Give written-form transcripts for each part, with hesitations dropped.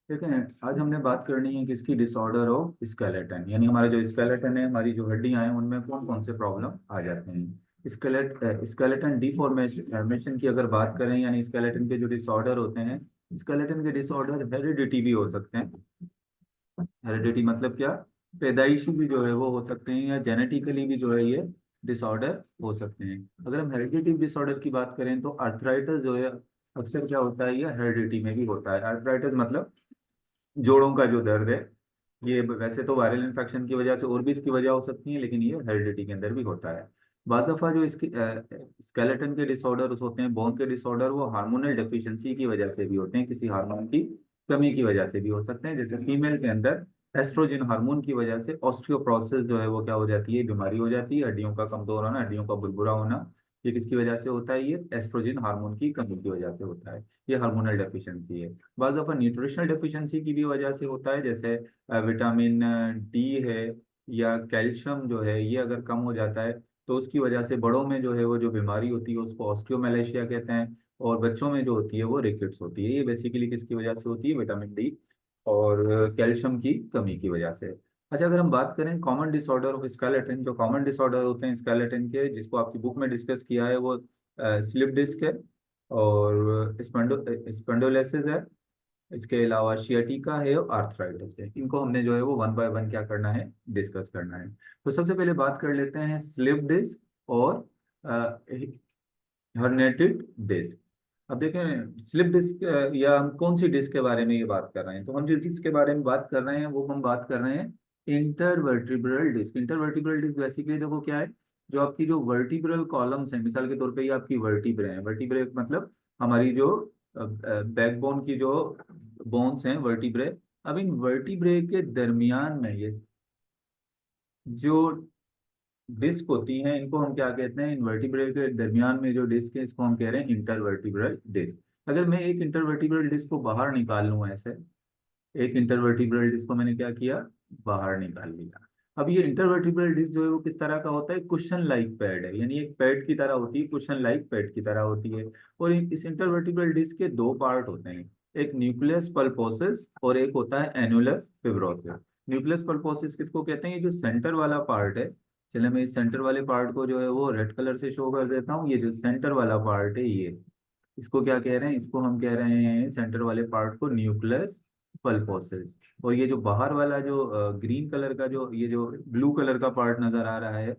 देखें, आज हमने बात करनी है किसकी, डिसऑर्डर ऑफ स्केलेटन, यानी हमारा जो स्केलेटन है, हमारी जो हड्डियां हैं, उनमें कौन कौन से प्रॉब्लम आ जाते हैं। स्केलेटन डिफॉर्मेशन की अगर बात करें, यानी स्केलेटन के जो डिसऑर्डर होते हैं, स्केलेटन के डिसऑर्डर हेरिडिटी भी हो सकते हैं। हेरिडिटी मतलब क्या, पैदाइशी भी जो है वो हो सकते हैं, या जेनेटिकली भी जो है ये डिसऑर्डर हो सकते हैं। अगर हम हेरिडिटी डिसऑर्डर की बात करें तो आर्थराइटिस जो है अक्सर क्या होता है, ये हेरिडिटी में भी होता है। आर्थराइटिस मतलब जोड़ों का जो दर्द है, ये वैसे तो वायरल इन्फेक्शन की वजह से और भी इसकी वजह हो सकती है, लेकिन ये हेरिडिटी के अंदर भी होता है। बाद दफा जो इसकी स्केलेटन के डिसऑर्डर होते हैं, बोन के डिसऑर्डर, वो हार्मोनल डेफिशिएंसी की वजह से भी होते हैं, किसी हार्मोन की कमी की वजह से भी हो सकते हैं। जैसे फीमेल के अंदर एस्ट्रोजन हार्मोन की वजह से ऑस्टियोप्रोसिस जो है वो क्या हो जाती है, बीमारी हो जाती है, हड्डियों का कमजोर होना, हड्डियों का बुरबुरा होना। ये किसकी वजह से होता है, ये एस्ट्रोजन हार्मोन की कमी की वजह से होता है। ये हार्मोनल डेफिशिएंसी है। बाज़ दफा न्यूट्रिशनल डेफिशिएंसी की भी वजह से होता है, जैसे विटामिन डी है या कैल्शियम जो है, ये अगर कम हो जाता है तो उसकी वजह से बड़ों में जो है वो जो बीमारी होती है उसको ऑस्टियोमेलेशिया कहते हैं, और बच्चों में जो होती है वो रिकेट्स होती है। ये बेसिकली किसकी वजह से होती है, विटामिन डी और कैल्शियम की कमी की वजह से। अच्छा, अगर हम बात करें कॉमन डिसऑर्डर ऑफ स्केलेटन, जो कॉमन डिसऑर्डर होते हैं स्केलेटन के, जिसको आपकी बुक में डिस्कस किया है, वो स्लिप डिस्क है और स्पॉन्डिलोलिसिस है, इसके अलावा शियाटिका है और आर्थराइटिस है। इनको हमने जो है वो वन बाय वन क्या करना है, डिस्कस करना है। तो सबसे पहले बात कर लेते हैं स्लिप डिस्क और हर्नेटेड डिस्क। अब देखें, स्लिप डिस्क या हम कौन सी डिस्क के बारे में ये बात कर रहे हैं, तो हम जिस डिस्क के बारे में बात कर रहे हैं वो हम बात कर रहे हैं intervertebral disc. Intervertebral disc basically देखो क्या है, जो आपकी जो वर्टिब्रल कॉलम्स हैं, मिसाल के तौर पे ये आपकी वर्टिब्रे हैं, वर्टिब्रे मतलब हमारी जो बैकबोन की जो बोन्स हैं, वर्टिब्रे। अब इन वर्टिब्रे के दरमियान में ये जो डिस्क होती हैं, इनको हम क्या कहते हैं, इनवर्टिब्रल के दरमियान में जो डिस्क है इसको हम कह रहे हैं इंटरवर्टिब्रल डिस्क। अगर मैं एक इंटरवर्टिब्रल डिस्क को बाहर निकाल लूं ऐसे, एक इंटरवर्टिब्रल डिस्क को मैंने क्या किया, बाहर निकाल लिया। अब ये इंटरवर्टिब्रल डिस्क जो है वो किस तरह का होता है, कुशन लाइक पैड है, यानी एक पैड की तरह होती है, कुशन लाइक पैड की तरह होती है। और इस इंटरवर्टिब्रल डिस्क के दो पार्ट होते हैं, एक न्यूक्लियस पल्पोसिस और एक होता है एनुलस फिब्रोसिस। न्यूक्लियस पल्पोसिस किसको कहते हैं, ये जो सेंटर वाला पार्ट है, चले मैं इस सेंटर वाले पार्ट को जो है वो रेड कलर से शो कर देता हूँ। ये जो सेंटर वाला पार्ट है, ये इसको क्या कह रहे हैं, इसको हम कह रहे हैं सेंटर वाले पार्ट को न्यूक्लियस पल्पोसिस। और ये जो बाहर वाला जो ग्रीन कलर का जो ये जो ब्लू कलर का पार्ट नजर आ रहा है,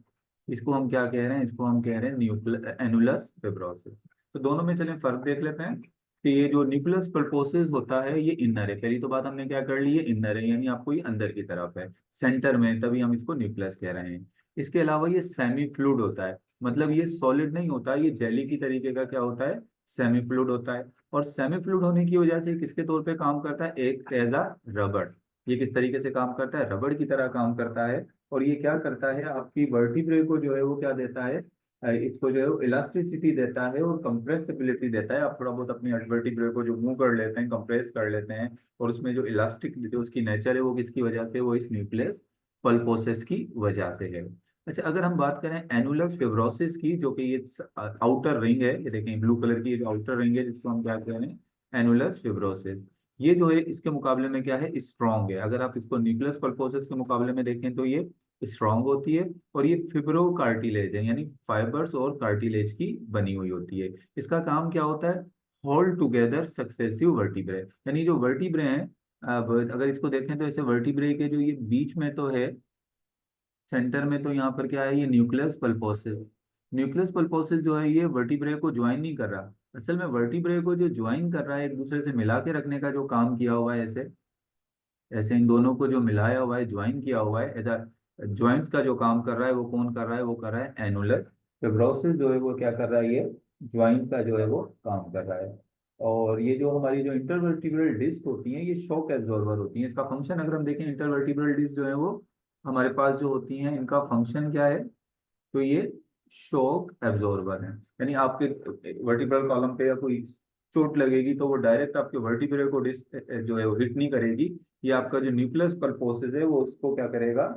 इसको हम क्या कह रहे हैं, इसको हम कह रहे हैं न्यूक्लियस एनुलस फिब्रोसिस। तो दोनों में चलें फर्क देख लेते हैं कि ये जो न्यूक्लियस पल्पोसिस होता है ये इनर है। पहली तो बात हमने क्या कर ली है, इनर है, यानी आपको ये अंदर की तरफ है, सेंटर में, तभी हम इसको न्यूक्लियस कह रहे हैं। इसके अलावा ये सेमी फ्लूइड होता है, मतलब ये सॉलिड नहीं होता, ये जेली की तरीके का क्या होता है, सेमी फ्लूइड होता है। और सेमी फ्लूइड होने की वजह से किसके तौर पे काम करता है, एक एज अ रबड़। ये किस तरीके से काम करता है, रबड़ की तरह काम करता है। और ये क्या करता है, आपकी वर्टिब्रे को जो है वो क्या देता है, इसको जो है वो इलास्टिसिटी देता है और कंप्रेसिबिलिटी देता है। आप थोड़ा बहुत अपनी वर्टिब्रे को जो मूव कर लेते हैं, कंप्रेस कर लेते हैं, और उसमें जो इलास्टिक जो उसकी नेचर है वो किसकी वजह से, वो इस न्यूक्लियस पल्पोसिस की वजह से है। अच्छा, अगर हम बात करें एनुलर फिब्रोसिस की, जो कि ये आउटर रिंग है, ये देखें ब्लू कलर की, ये जो आउटर रिंग है जिसको हम क्या कह रहे हैं, एनुलर फिब्रोसिस। ये जो है इसके मुकाबले में क्या है, स्ट्रॉन्ग है। अगर आप इसको न्यूक्लियस पल्पोसिस के मुकाबले में देखें तो ये स्ट्रॉन्ग होती है, और ये फिब्रो कार्टिलेज है, यानी फाइबर्स और कार्टिलेज की बनी हुई होती है। इसका काम क्या होता है, होल्ड टुगेदर सक्सेसिव वर्टिब्रे, यानी जो वर्टिब्रे हैं, अब अगर इसको देखें तो ऐसे वर्टिब्रे के जो ये बीच में तो है, सेंटर में तो यहाँ पर क्या है, ये न्यूक्लियस पल्पोसिस। न्यूक्लियस पल्पोसिस जो है ये वर्टिब्रे को ज्वाइन नहीं कर रहा, असल में वर्टिब्रे को जो ज्वाइन कर रहा है, एक दूसरे से मिला के रखने का जो काम किया हुआ है, ऐसे ऐसे इन दोनों को जो मिलाया हुआ है, ज्वाइन किया हुआ है, ऐसा ज्वाइंट्स का जो काम कर रहा है वो कौन कर रहा है, वो कर रहा है एनुलर फिब्रोसिस जो है वो क्या कर रहा है, ये ज्वाइंट का जो है वो काम कर रहा है। और ये जो हमारी जो इंटरवर्टिब्रल डिस्क होती हैं, ये शॉक एब्जॉर्बर होती हैं। इसका फंक्शन अगर हम देखें, इंटरवर्टिब्रल डिस्क जो है वो हमारे पास जो होती हैं, इनका फंक्शन क्या है, तो ये शॉक एब्जॉर्बर है, यानी आपके वर्टिब्रल कॉलम पे या कोई चोट लगेगी तो वो डायरेक्ट आपके वर्टिब्रे को जो है वो हिट नहीं करेगी। ये आपका जो न्यूक्लियस पल्पोसिस है वो उसको क्या करेगा,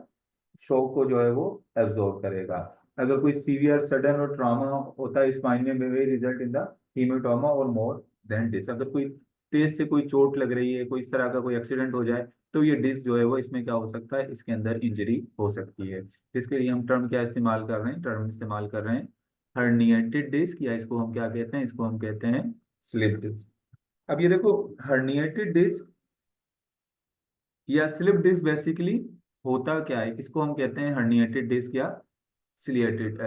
शॉक को जो है वो एब्जॉर्ब करेगा। अगर कोई सीवियर सडन और ट्रॉमा होता है स्पाइन में, रिजल्ट इन द हीमेटोमा और मोर देन दिस। अगर कोई तेज से कोई चोट लग रही है, कोई इस तरह का कोई एक्सीडेंट हो जाए, तो ये डिस्क जो है वो इसमें क्या हो सकता है, इसके अंदर इंजरी हो सकती है। जिसके लिए हम टर्म क्या इस्तेमाल कर रहे हैं, टर्म इस्तेमाल कर रहे हैं हर्निएटेड डिस्क, या इसको हम क्या कहते हैं, इसको हम कहते हैं स्लिप डिस्क। अब ये देखो, हर्निएटेड डिस्क या स्लिप डिस्क बेसिकली होता क्या है, किसको हम कहते हैं हर्निएटेड डिस्क या सिलिएटेड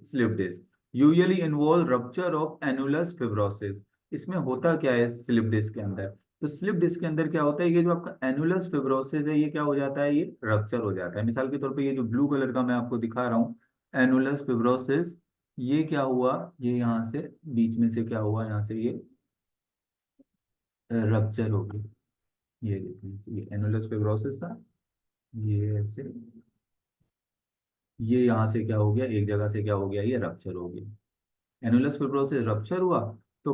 slip disc. Usually involve rupture of annulus fibrosis. इसमें होता क्या है स्लिप डिस्क के अंदर, तो स्लिप डिस्क के अंदर क्या होता है, ये जो आपका एनुलस फिब्रोसिस है ये क्या हो जाता है, ये रप्चर हो जाता है। मिसाल के तौर पे ये जो ब्लू कलर का मैं आपको दिखा रहा हूँ एनुलस फिब्रोसिस, ये क्या हुआ, ये यहाँ से बीच में से क्या हुआ, यहाँ से ये रप्चर हो गई। ये देखिए, ये एनुलस फिब्रोसिस था, ये ऐसे, ये यहाँ से क्या हो गया, एक जगह से क्या हो गया, ये रप्चर हो गया। एनुलस फिब्रोसिस रप्चर हुआ, तो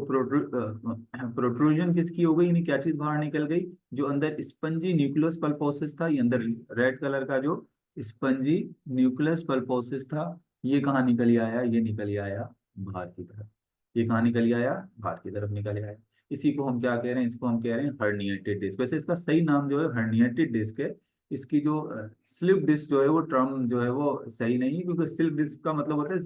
प्रोट्रूजन किसकी हो गई, यानी क्या चीज बाहर निकल गई, जो अंदर स्पंजी न्यूक्लियस पल्पोसिस था, ये अंदर रेड कलर का जो स्पंजी न्यूक्लियस पल्पोसिस था, ये कहाँ निकल आया, ये निकल आया बाहर की तरफ। ये कहाँ निकल आया, बाहर की तरफ निकल आया। इसी को हम क्या कह रहे हैं, इसको हम कह रहे हैं हर्निएटेड डिस्क। वैसे इसका सही नाम जो है हर्निएटेड डिस्क है। इसकी जो स्लिप डिस्क जो है वो टर्म जो है वो सही नहीं है, क्योंकि स्लिप डिस्क का मतलब होता है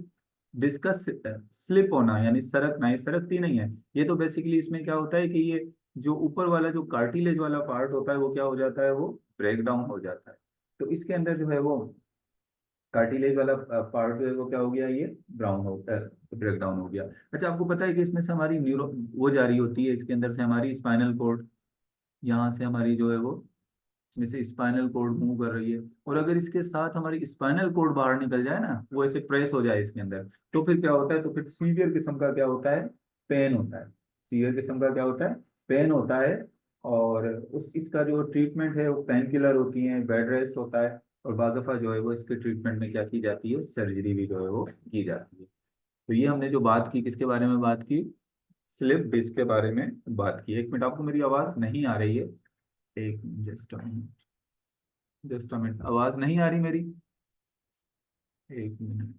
डिस्क का स्लिप होना, यानी सरकना, ये सरकती नहीं है। ये तो बेसिकली इसमें क्या होता है कि ये जो ऊपर वाला जो कार्टिलेज वाला पार्ट होता है वो क्या हो जाता है, वो ब्रेक डाउन हो जाता है। तो इसके अंदर जो है वो कार्टिलेज वाला पार्ट जो है वो क्या हो गया, ये ब्राउन हो ब्रेक डाउन हो गया। अच्छा, आपको पता है कि इसमें से हमारी न्यूरो वो जारी होती है, इसके अंदर से हमारी स्पाइनल कॉर्ड, यहाँ से हमारी जो है वो इसमें से स्पाइनल कॉर्ड मूव कर रही है। और अगर इसके साथ हमारी स्पाइनल कॉर्ड बाहर निकल जाए ना, वो ऐसे प्रेस हो जाए इसके अंदर, तो फिर क्या होता है, तो फिर सीवियर किस्म का क्या होता है, पेन होता है। सीवियर किस्म का क्या होता है, पेन होता है। और उस इसका जो ट्रीटमेंट है वो पेन किलर होती है, बेड रेस्ट होता है। और बाद दफा जो है वो इसके ट्रीटमेंट में क्या की जाती है, सर्जरी भी जो है वो की जाती है। तो ये हमने जो बात की, किसके बारे में बात की, स्लिप डिस्क के बारे में बात की। एक मिनट, आपको मेरी आवाज नहीं आ रही है, एक जस्ट अ मिनट, आवाज नहीं आ रही मेरी, एक मिनट।